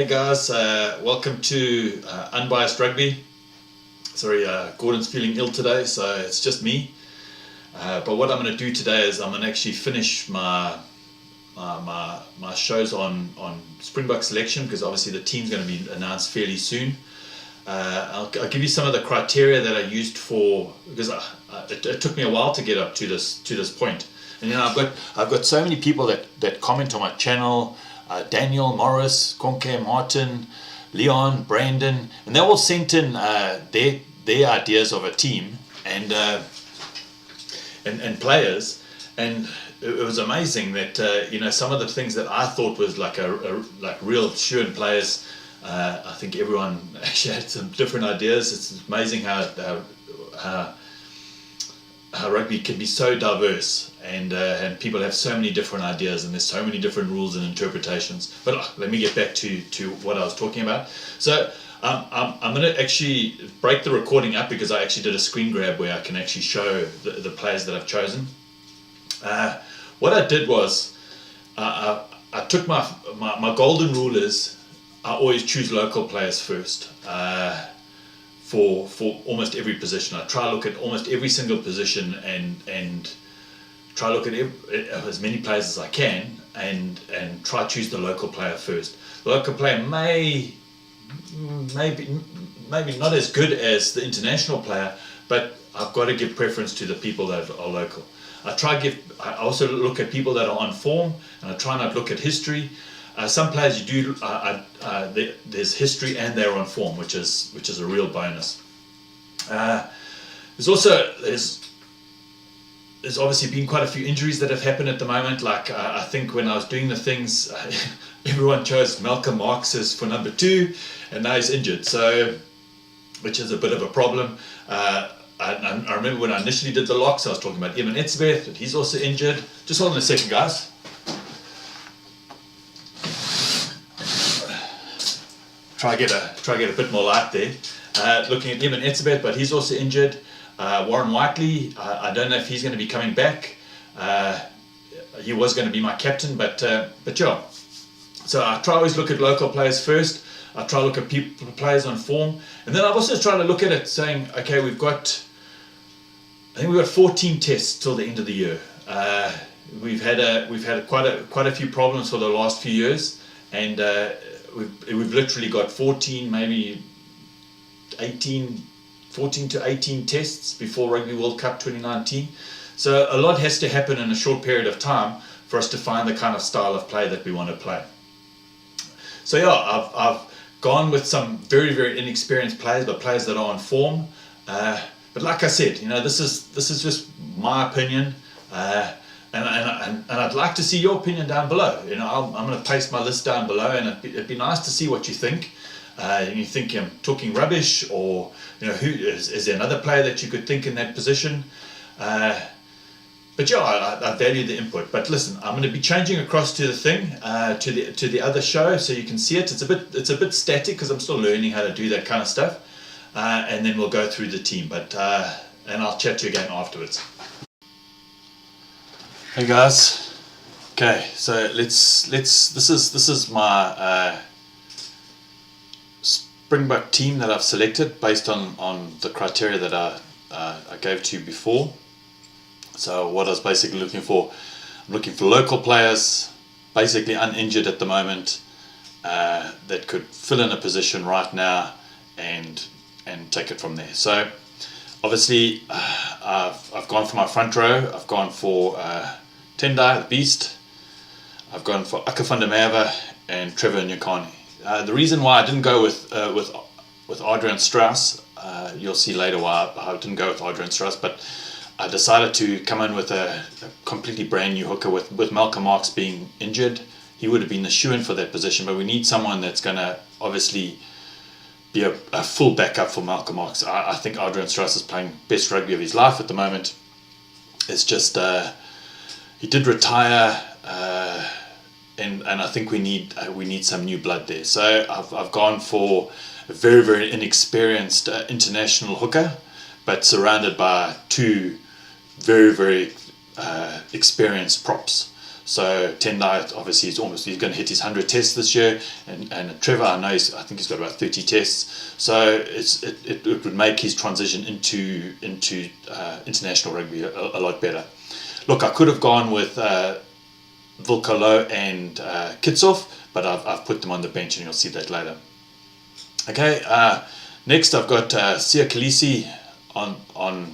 guys, welcome to Unbiased Rugby. Sorry, Gordon's feeling ill today, so it's just me. But what I'm going to do today is I'm going to actually finish my shows on Springbok selection, because obviously the team's going to be announced fairly soon. I'll give you some of the criteria that I used for, because it took me a while to get up to this point. And I've got so many people that comment on my channel. Daniel, Morris, Conke, Martin, Leon, Brandon, and they all sent in their ideas of a team and players, and it was amazing that some of the things that I thought was like real sure players. I think everyone actually had some different ideas. It's amazing how rugby can be so diverse, and people have so many different ideas, and there's so many different rules and interpretations. But let me get back to what I was talking about. So I'm going to actually break the recording up, because I actually did a screen grab where I can actually show the players that I've chosen. What I did was I took my golden rule is I always choose local players first. For almost every position, I try to look at almost every single position and try to look at as many players as I can, and try to choose the local player first. The local player maybe not as good as the international player, but I've got to give preference to the people that are local. I also look at people that are on form, and I try not to look at history. Some players you do. There's history and they're on form, which is a real bonus. There's obviously been quite a few injuries that have happened at the moment. Like I think when I was doing the things, everyone chose Malcolm Marx for number 2, and now he's injured. So, which is a bit of a problem. I remember when I initially did the locks, I was talking about inexperienced, but he's also injured. Just hold on a second, guys. Try get a bit more light there. Looking at inexperienced, but he's also injured. Warren Whiteley, I don't know if he's going to be coming back. He was going to be my captain, but yeah. So I try always look at local players first. I try to look at players on form, and then I've also tried to look at it saying, okay, we've got 14 tests till the end of the year. We've had quite a few problems for the last few years, and we've literally got 14 to 18 tests before Rugby World Cup 2019. So a lot has to happen in a short period of time for us to find the kind of style of play that we want to play. So yeah, I've gone with some very, very inexperienced players, but players that are on form. But like I said, this is just my opinion. And I'd like to see your opinion down below. I'm going to paste my list down below, and it'd be nice to see what you think. You think I'm talking rubbish, or who is there another player that you could think in that position? But yeah, I value the input. But listen, I'm going to be changing across to the thing, to the other show, so you can see it. It's a bit static because I'm still learning how to do that kind of stuff. And then we'll go through the team. But and I'll chat to you again afterwards. Hey guys, okay, so let's this is my Springbok team that I've selected based on the criteria that I gave to you before. So what I was basically looking for, I'm looking for local players, basically uninjured at the moment, that could fill in a position right now and take it from there. So obviously I've gone for my front row. I've gone for Tendai, the Beast. I've gone for Akker Van de Merwe and Trevor Nyakane. The reason why I didn't go with Adriaan Strauss, you'll see later why I didn't go with Adriaan Strauss, but I decided to come in with a completely brand new hooker. With Malcolm Marx being injured, he would have been the shoo-in for that position, but we need someone that's going to obviously be a full backup for Malcolm Marx. I think Adriaan Strauss is playing best rugby of his life at the moment. It's just he did retire, and I think we need some new blood there. So I've gone for a very, very inexperienced international hooker, but surrounded by 2 very, very experienced props. So Tendai, obviously, he's going to hit his 100 tests this year, and Trevor, I think he's got about 30 tests. So it would make his transition into international rugby a lot better. Look, I could have gone with Wilco Louw and Kitshoff, but I've put them on the bench, and you'll see that later. Okay, next I've got Kolisi on I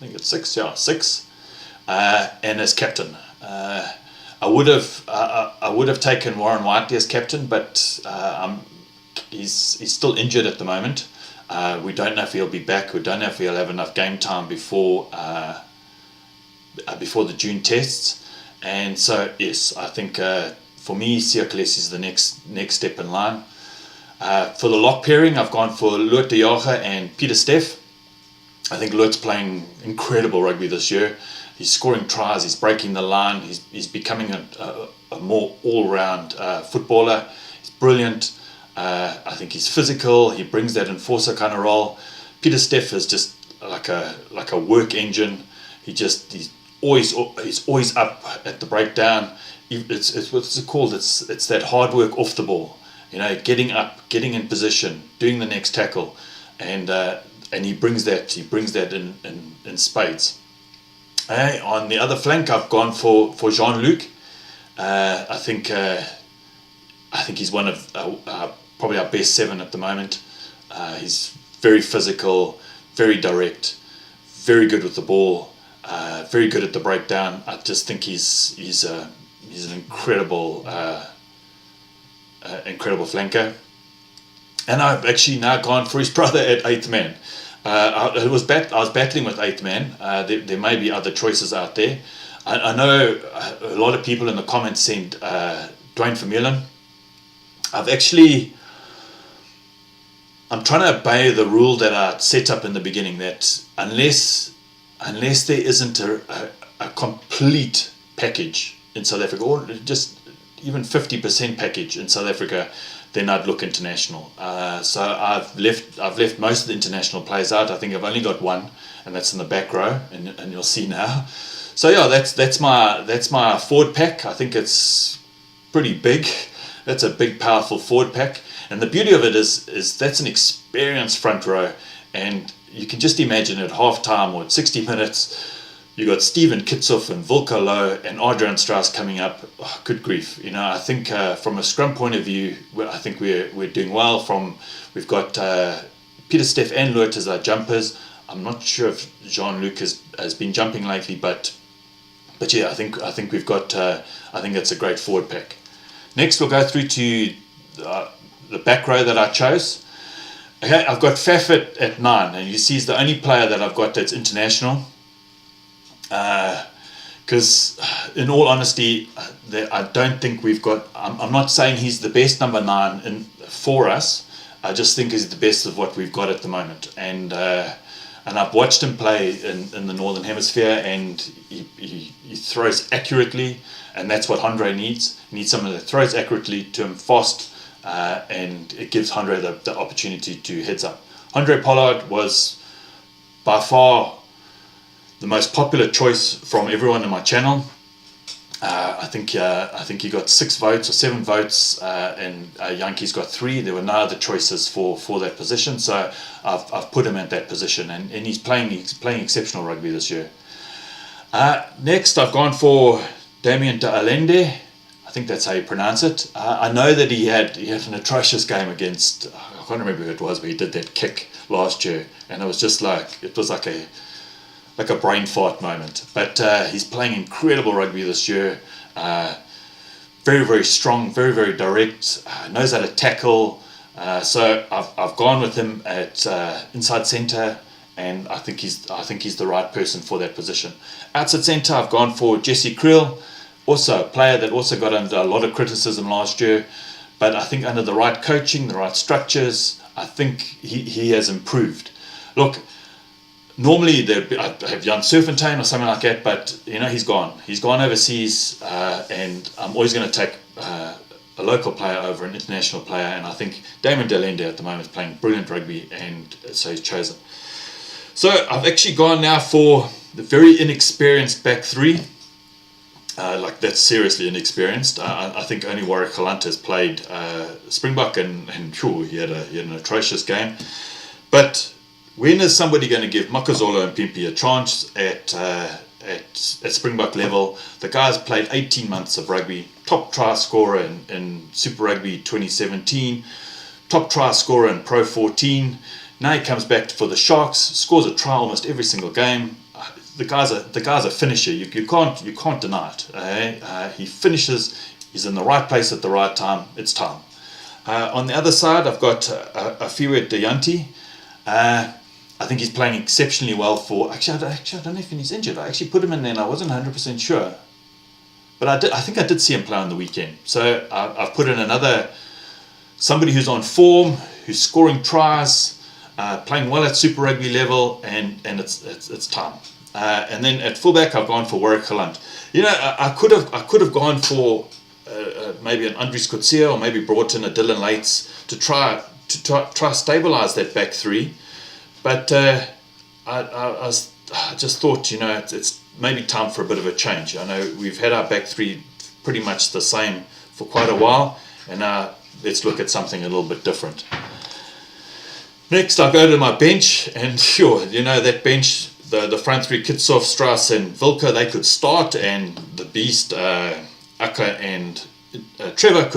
think it's 6, and as captain. I would have taken Warren Whiteley as captain, but he's still injured at the moment. We don't know if he'll be back. We don't know if he'll have enough game time before the June tests. And so yes, I think for me, Kolisi is the next step in line. For the lock pairing, I've gone for Lood De Jager and Pieter-steph. I think Lood's playing incredible rugby this year. He's scoring tries, he's breaking the line, he's becoming a more all-round footballer. He's brilliant. I think he's physical, he brings that enforcer kind of role. Pieter-steph is just like a work engine. He's always up at the breakdown. It's what's it called? It's that hard work off the ball. Getting up, getting in position, doing the next tackle, and he brings that in spades. On the other flank, I've gone for Jean-Luc. I think he's one of probably our best 7 at the moment. He's very physical, very direct, very good with the ball, very good at the breakdown. I just think he's an incredible flanker. And I've actually now gone for his brother at 8th man. I was battling with 8th man. There may be other choices out there. I know a lot of people in the comments said Dwayne Vermeulen. I'm trying to obey the rule that I set up in the beginning, that unless there isn't a complete package in South Africa, or just even 50% package in South Africa, then I'd look international. So I've left most of the international players out. I think I've only got one, and that's in the back row, and you'll see now. So yeah, that's my forward pack. I think it's pretty big. That's a big, powerful forward pack. And the beauty of it is that's an experienced front row, and you can just imagine at half time or at 60 minutes, you got Steven Kitshoff and Wilco Louw and Adriaan Strauss coming up. Oh, good grief! I think from a scrum point of view, I think we're doing well. We've got Pieter-steph and Lood as our jumpers. I'm not sure if Jean-Luc has been jumping lately, but yeah, I think we've got. I think that's a great forward pack. Next, we'll go through to the back row that I chose. Okay, I've got Faf at 9, and you see he's the only player that I've got that's international. Because in all honesty, I don't think we've got. I'm not saying he's the best number 9 for us. I just think he's the best of what we've got at the moment, and I've watched him play in the Northern Hemisphere, and he throws accurately, and that's what Handre needs. He needs someone that throws accurately to him fast, and it gives Handre the opportunity to heads up. Handre Pollard was by far the most popular choice from everyone in my channel. I think he got 6 votes or 7 votes, and Yankees got 3. There were no other choices for that position, so I've put him at that position, and he's playing exceptional rugby this year. Next, I've gone for Damian de Allende. I think that's how you pronounce it. I know that he had an atrocious game against, I can't remember who it was, but he did that kick last year, and it was like a brain fart moment. But he's playing incredible rugby this year. Very, very strong, very, very direct, knows how to tackle. So I've gone with him at inside centre, and I think he's the right person for that position. Outside centre, I've gone for Jesse Kriel, also a player that also got under a lot of criticism last year, but I think under the right coaching, the right structures, I think he has improved. Look, normally I have Jan Surfontein or something like that, but he's gone. He's gone overseas, and I'm always going to take a local player over an international player, and I think Damian de Allende at the moment is playing brilliant rugby, and so he's chosen. So I've actually gone now for the very inexperienced back 3. Like that's seriously inexperienced. I think only Warrick Gelant has played Springbok, and sure, he had an atrocious game. But when is somebody going to give Makazolo Mapimpi a chance at Springbok level? The guy's played 18 months of rugby, top try scorer in Super Rugby 2017, top try scorer in Pro 14. Now he comes back for the Sharks, scores a try almost every single game. The guy's a finisher. You can't deny it. He finishes. He's in the right place at the right time. It's time. On the other side, I've got Aphiwe Dyantyi. I think he's playing exceptionally well for. Actually, I don't know if he's injured. I actually put him in there, and I wasn't 100% sure. But I think I did see him play on the weekend. So I've put in somebody who's on form, who's scoring tries, playing well at Super Rugby level, and it's time. And then at fullback, I've gone for Warrick Gelant. I could have gone for maybe an Andries Coetzee, or maybe brought in a Dylan Lates to try stabilise that back three. But I just thought, it's maybe time for a bit of a change. I know we've had our back three pretty much the same for quite a while, and now let's look at something a little bit different. Next, I go to my bench, and sure, that bench. The front three, Kitshoff, Strauss and Wilco, they could start, and the beast, Akker and Trevor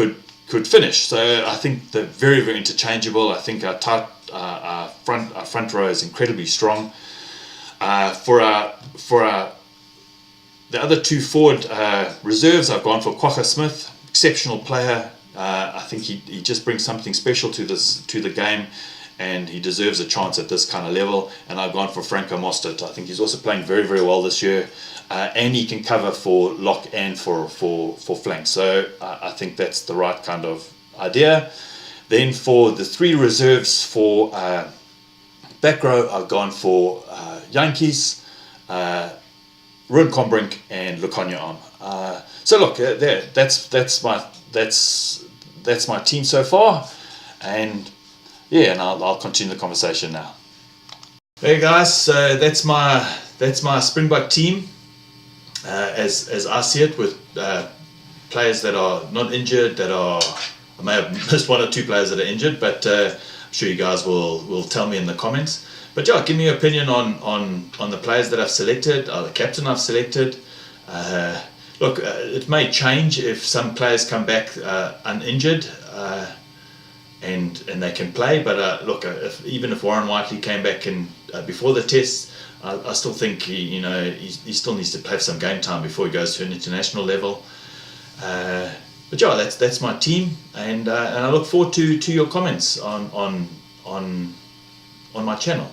could finish. So I think they're very, very interchangeable. I think our front row is incredibly strong. For the other two forward reserves, I've gone for Kwagga Smith, exceptional player. I think he just brings something special to the game, and he deserves a chance at this kind of level. And I've gone for Franco Mostert. I think he's also playing very, very well this year, and he can cover for lock and for flank. So I think that's the right kind of idea. Then for the three reserves for back row, I've gone for Jantjies, Ruan Combrinck, and Lukanyo. So look, that's my team so far, and I'll continue the conversation now. Hey guys, so that's my Springbok team, as I see it, with players that are not injured, I may have missed one or two players that are injured, but I'm sure you guys will tell me in the comments. But yeah, give me your opinion on the players that I've selected, or the captain I've selected. Look, it may change if some players come back uninjured, and they can play. But look, even if Warren Whiteley came back before the test, I still think he still needs to have some game time before he goes to an international level. But yeah, that's my team, and I look forward to your comments on my channel.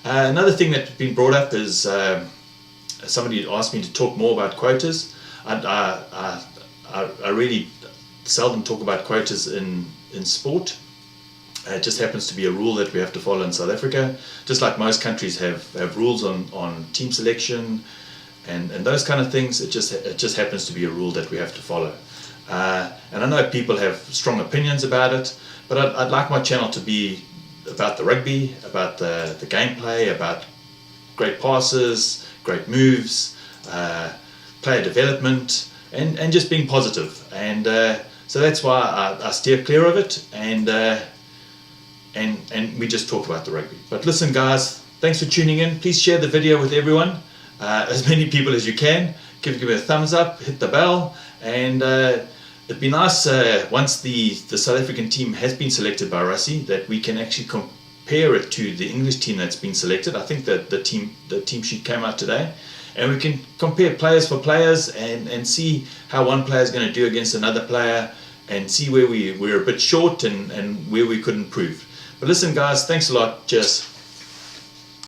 Another thing that's been brought up is somebody asked me to talk more about quotas. I really seldom talk about quotas in sport. It just happens to be a rule that we have to follow in South Africa, just like most countries have rules on team selection and those kind of things. It just happens to be a rule that we have to follow. And I know people have strong opinions about it, but I'd like my channel to be about the rugby, about the gameplay, about great passes, great moves, player development, and just being positive. And so that's why I steer clear of it, and we just talk about the rugby. But listen guys, thanks for tuning in. Please share the video with everyone, as many people as you can. Give it a thumbs up, hit the bell, and it'd be nice once the South African team has been selected by Rassie, that we can actually compare it to the English team that's been selected. I think that the team sheet came out today, and we can compare players for players and see how one player is going to do against another player, and see where we're a bit short and where we could improve. But listen guys, thanks a lot. Cheers.